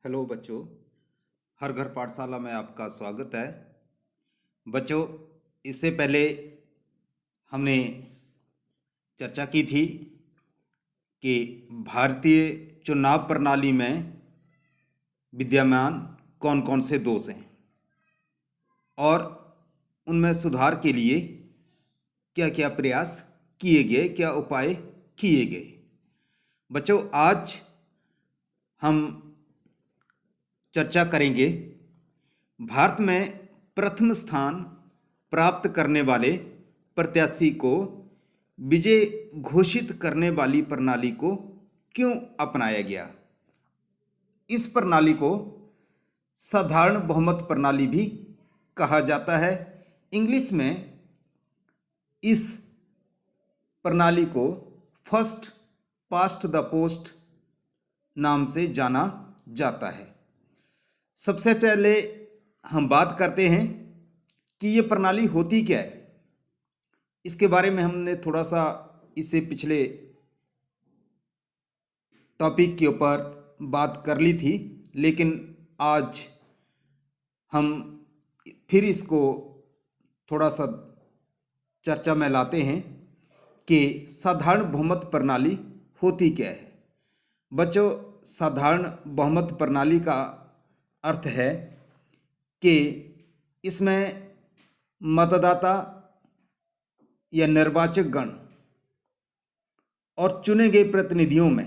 Hello बच्चों, हर घर पाठशाला में आपका स्वागत है। बच्चों, इससे पहले हमने चर्चा की थी कि भारतीय चुनाव प्रणाली में विद्यमान कौन कौन से दोष हैं और उनमें सुधार के लिए क्या क्या प्रयास किए गए, क्या उपाय किए गए। बच्चों, आज हम चर्चा करेंगे भारत में प्रथम स्थान प्राप्त करने वाले प्रत्याशी को विजय घोषित करने वाली प्रणाली को क्यों अपनाया गया। इस प्रणाली को साधारण बहुमत प्रणाली भी कहा जाता है। इंग्लिश में इस प्रणाली को फर्स्ट पास्ट द पोस्ट नाम से जाना जाता है। सबसे पहले हम बात करते हैं कि ये प्रणाली होती क्या है। इसके बारे में हमने थोड़ा सा इससे पिछले टॉपिक के ऊपर बात कर ली थी, लेकिन आज हम फिर इसको थोड़ा सा चर्चा में लाते हैं कि साधारण बहुमत प्रणाली होती क्या है। बच्चों, साधारण बहुमत प्रणाली का अर्थ है कि इसमें मतदाता या निर्वाचक गण और चुने गए प्रतिनिधियों में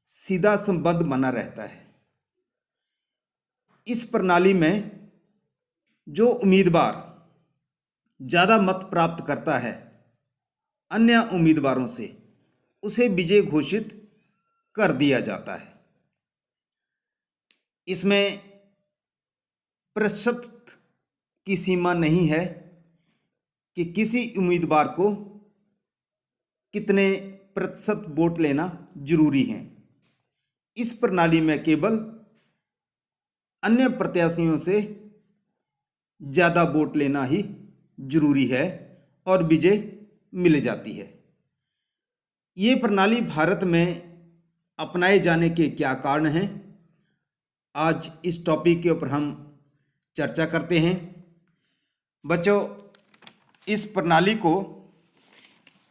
सीधा संबंध बना रहता है। इस प्रणाली में जो उम्मीदवार ज़्यादा मत प्राप्त करता है अन्य उम्मीदवारों से, उसे विजय घोषित कर दिया जाता है। इसमें प्रतिशत की सीमा नहीं है कि किसी उम्मीदवार को कितने प्रतिशत वोट लेना जरूरी है। इस प्रणाली में केवल अन्य प्रत्याशियों से ज़्यादा वोट लेना ही जरूरी है और विजय मिल जाती है। ये प्रणाली भारत में अपनाए जाने के क्या कारण हैं, आज इस टॉपिक के ऊपर हम चर्चा करते हैं। बच्चों, इस प्रणाली को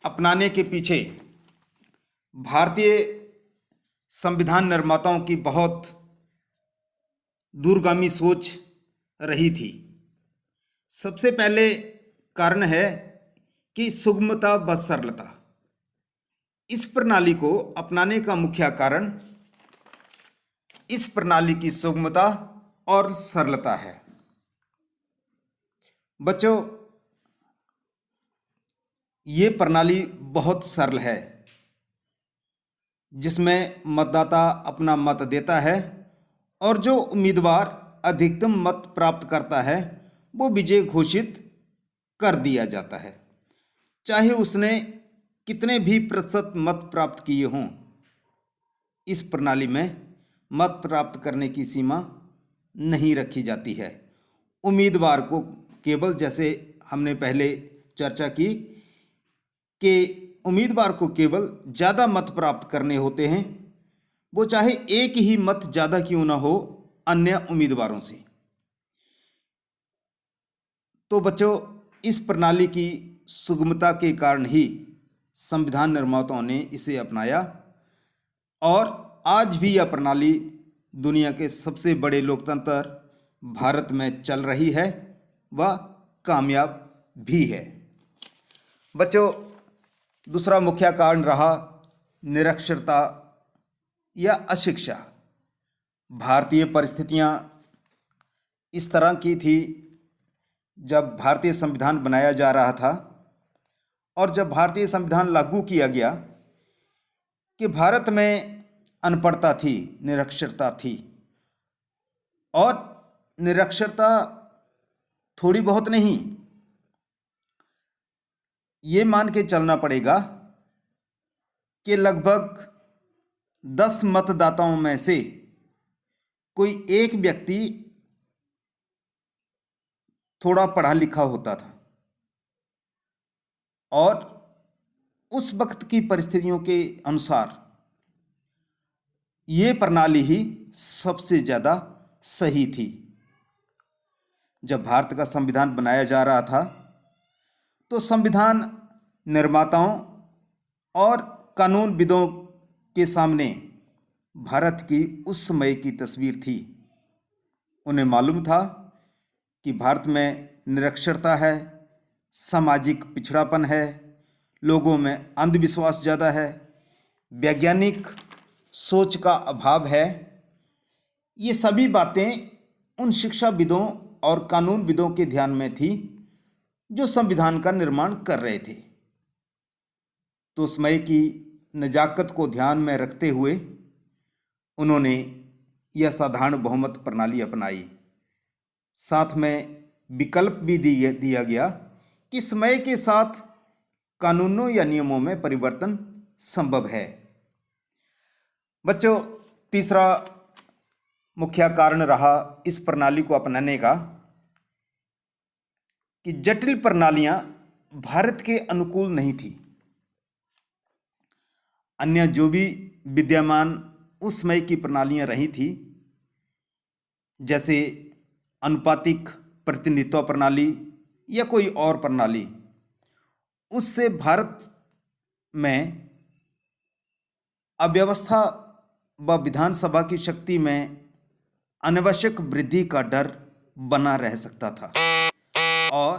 अपनाने के पीछे भारतीय संविधान निर्माताओं की बहुत दूरगामी सोच रही थी। सबसे पहले कारण है कि सुगमता व सरलता। इस प्रणाली को अपनाने का मुख्य कारण इस प्रणाली की सुगमता और सरलता है। बच्चों, ये प्रणाली बहुत सरल है, जिसमें मतदाता अपना मत देता है और जो उम्मीदवार अधिकतम मत प्राप्त करता है वो विजय घोषित कर दिया जाता है, चाहे उसने कितने भी प्रतिशत मत प्राप्त किए हों। इस प्रणाली में मत प्राप्त करने की सीमा नहीं रखी जाती है। उम्मीदवार को केवल, जैसे हमने पहले चर्चा की, कि उम्मीदवार को केवल ज़्यादा मत प्राप्त करने होते हैं, वो चाहे एक ही मत ज़्यादा क्यों ना हो अन्य उम्मीदवारों से। तो बच्चों, इस प्रणाली की सुगमता के कारण ही संविधान निर्माताओं ने इसे अपनाया और आज भी यह प्रणाली दुनिया के सबसे बड़े लोकतंत्र भारत में चल रही है व कामयाब भी है। बच्चों, दूसरा मुख्य कारण रहा निरक्षरता या अशिक्षा। भारतीय परिस्थितियां इस तरह की थी जब भारतीय संविधान बनाया जा रहा था और जब भारतीय संविधान लागू किया गया कि भारत में अनपढ़ता थी, निरक्षरता थी। और निरक्षरता थोड़ी बहुत नहीं, ये मान के चलना पड़ेगा कि लगभग 10 मतदाताओं में से कोई एक व्यक्ति थोड़ा पढ़ा लिखा होता था और उस वक्त की परिस्थितियों के अनुसार ये प्रणाली ही सबसे ज़्यादा सही थी। जब भारत का संविधान बनाया जा रहा था तो संविधान निर्माताओं और कानूनविदों के सामने भारत की उस समय की तस्वीर थी। उन्हें मालूम था कि भारत में निरक्षरता है, सामाजिक पिछड़ापन है, लोगों में अंधविश्वास ज़्यादा है, वैज्ञानिक सोच का अभाव है। ये सभी बातें उन शिक्षाविदों और कानूनविदों के ध्यान में थी जो संविधान का निर्माण कर रहे थे। तो समय की नज़ाकत को ध्यान में रखते हुए उन्होंने यह साधारण बहुमत प्रणाली अपनाई। साथ में विकल्प भी दिया गया कि समय के साथ कानूनों या नियमों में परिवर्तन संभव है। बच्चों, तीसरा मुख्य कारण रहा इस प्रणाली को अपनाने का कि जटिल प्रणालियां भारत के अनुकूल नहीं थी। अन्य जो भी विद्यमान उस समय की प्रणालियां रही थी, जैसे अनुपातिक प्रतिनिधित्व प्रणाली या कोई और प्रणाली, उससे भारत में अव्यवस्था व विधानसभा की शक्ति में अनावश्यक वृद्धि का डर बना रह सकता था और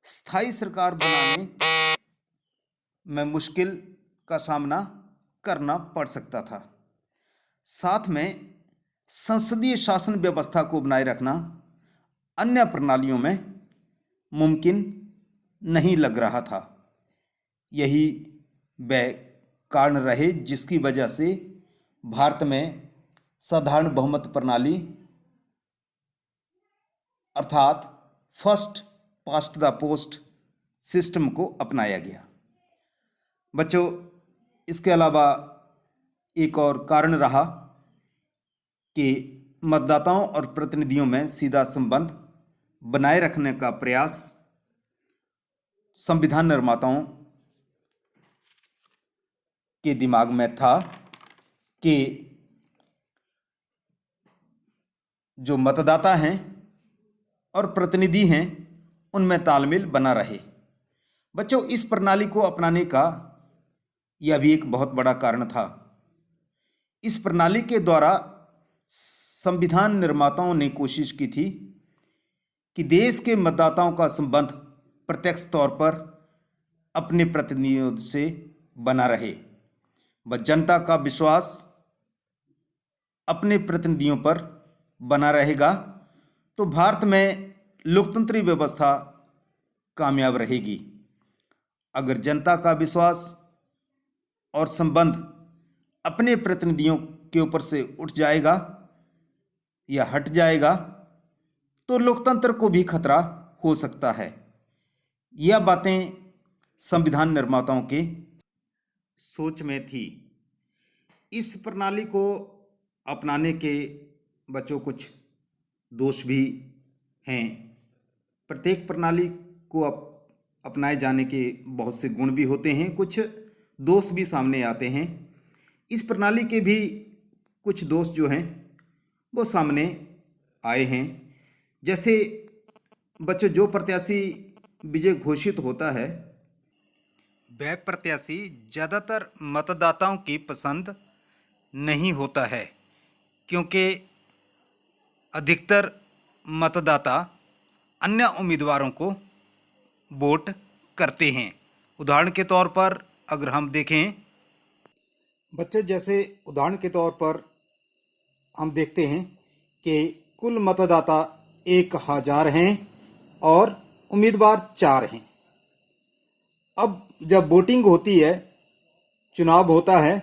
स्थायी सरकार बनाने में मुश्किल का सामना करना पड़ सकता था। साथ में संसदीय शासन व्यवस्था को बनाए रखना अन्य प्रणालियों में मुमकिन नहीं लग रहा था। यही वह कारण रहे जिसकी वजह से भारत में साधारण बहुमत प्रणाली अर्थात first past the post system को अपनाया गया। बच्चों, इसके अलावा एक और कारण रहा कि मतदाताओं और प्रतिनिधियों में सीधा संबंध बनाए रखने का प्रयास संविधान निर्माताओं के दिमाग में था कि जो मतदाता हैं और प्रतिनिधि हैं उनमें तालमेल बना रहे। बच्चों, इस प्रणाली को अपनाने का यह भी एक बहुत बड़ा कारण था। इस प्रणाली के द्वारा संविधान निर्माताओं ने कोशिश की थी कि देश के मतदाताओं का संबंध प्रत्यक्ष तौर पर अपने प्रतिनिधियों से बना रहे व जनता का विश्वास अपने प्रतिनिधियों पर बना रहेगा तो भारत में लोकतंत्री व्यवस्था कामयाब रहेगी। अगर जनता का विश्वास और संबंध अपने प्रतिनिधियों के ऊपर से उठ जाएगा या हट जाएगा तो लोकतंत्र को भी खतरा हो सकता है। यह बातें संविधान निर्माताओं के सोच में थी। इस प्रणाली को अपनाने के बच्चों कुछ दोष भी हैं। प्रत्येक प्रणाली को अपनाए जाने के बहुत से गुण भी होते हैं, कुछ दोष भी सामने आते हैं। इस प्रणाली के भी कुछ दोष जो हैं वो सामने आए हैं। जैसे बच्चों, जो प्रत्याशी विजय घोषित होता है वह प्रत्याशी ज़्यादातर मतदाताओं की पसंद नहीं होता है, क्योंकि अधिकतर मतदाता अन्य उम्मीदवारों को वोट करते हैं। उदाहरण के तौर पर अगर हम देखें बच्चे, जैसे उदाहरण के तौर पर हम देखते हैं कि कुल मतदाता 1000 हैं और उम्मीदवार 4 हैं। अब जब वोटिंग होती है, चुनाव होता है,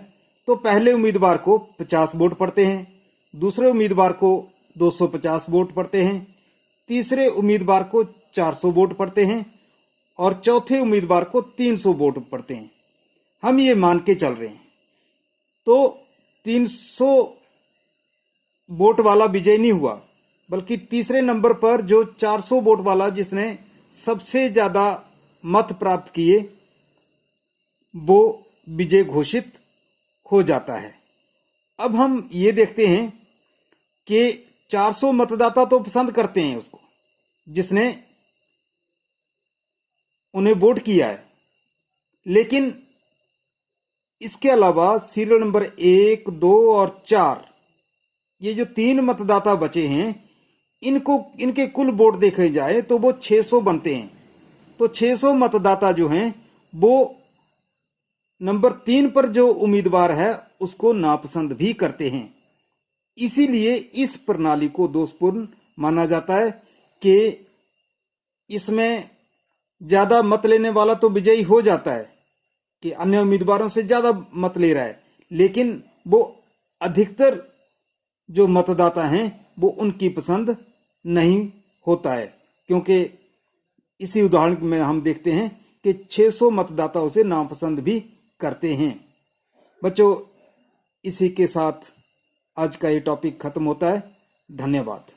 तो पहले उम्मीदवार को 50 वोट पड़ते हैं, दूसरे उम्मीदवार को 250 वोट पड़ते हैं, तीसरे उम्मीदवार को 400 वोट पड़ते हैं और चौथे उम्मीदवार को 300 वोट पड़ते हैं। हम ये मान के चल रहे हैं तो 300 वोट वाला विजय नहीं हुआ, बल्कि तीसरे नंबर पर जो 400 वोट वाला जिसने सबसे ज़्यादा मत प्राप्त किए वो विजय घोषित हो जाता है। अब हम ये देखते हैं कि 400 मतदाता तो पसंद करते हैं उसको, जिसने उन्हें वोट किया है, लेकिन इसके अलावा सीरियल नंबर 1, 2 और 4 ये जो 3 मतदाता बचे हैं, इनके कुल वोट देखे जाए तो वो 600 बनते हैं। तो 600 मतदाता जो हैं वो नंबर 3 पर जो उम्मीदवार है उसको नापसंद भी करते हैं। इसीलिए इस प्रणाली को दोषपूर्ण माना जाता है कि इसमें ज़्यादा मत लेने वाला तो विजयी हो जाता है, कि अन्य उम्मीदवारों से ज़्यादा मत ले रहा है, लेकिन वो अधिकतर जो मतदाता हैं वो उनकी पसंद नहीं होता है, क्योंकि इसी उदाहरण में हम देखते हैं कि 600 मतदाता उसे नापसंद भी करते हैं। बच्चों, इसी के साथ आज का ये टॉपिक खत्म होता है। धन्यवाद।